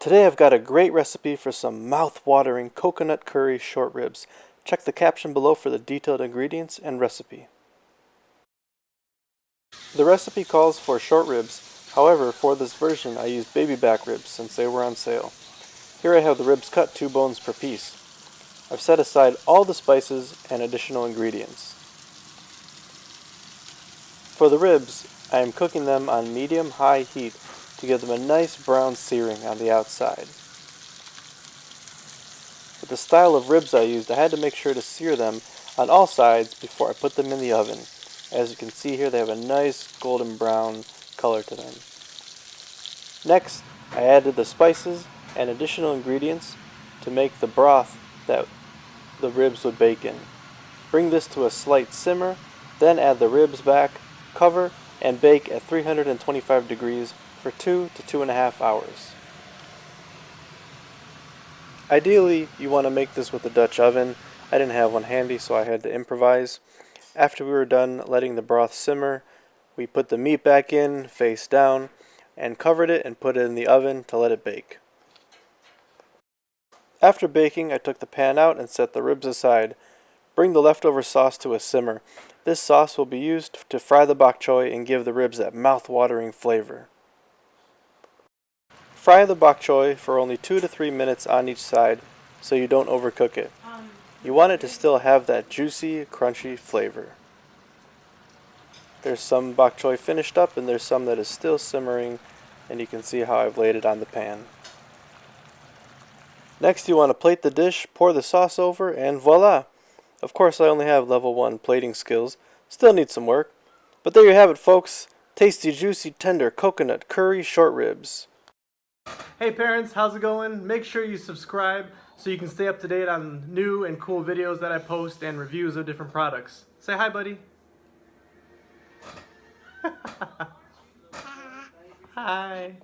Today I've got a great recipe for some mouth-watering coconut curry short ribs. Check the caption below for the detailed ingredients and recipe. The recipe calls for short ribs, however for this version I used baby back ribs since they were on sale. Here I have the ribs cut 2 bones per piece. I've set aside all the spices and additional ingredients. For the ribs, I am cooking them on medium-high heat to give them a nice brown searing on the outside. With the style of ribs I used, I had to make sure to sear them on all sides before I put them in the oven. As you can see here, they have a nice golden brown color to them. Next, I added the spices and additional ingredients to make the broth that the ribs would bake in. Bring this to a slight simmer, then add the ribs back, cover, and bake at 325 degrees for 2 to 2.5 hours. Ideally, you want to make this with a Dutch oven. I didn't have one handy, so I had to improvise. After we were done letting the broth simmer, we put the meat back in, face down, and covered it and put it in the oven to let it bake. After baking, I took the pan out and set the ribs aside. Bring the leftover sauce to a simmer. This sauce will be used to fry the bok choy and give the ribs that mouth-watering flavor. Fry the bok choy for only 2 to 3 minutes on each side so you don't overcook it. You want it to still have that juicy, crunchy flavor. There's some bok choy finished up and there's some that is still simmering, and you can see how I've laid it on the pan. Next you want to plate the dish, pour the sauce over, and voila! Of course I only have level 1 plating skills, still need some work. But there you have it, folks. Tasty, juicy, tender coconut curry short ribs. Hey parents, how's it going? Make sure you subscribe so you can stay up to date on new and cool videos that I post and reviews of different products. Say hi, buddy. Hi.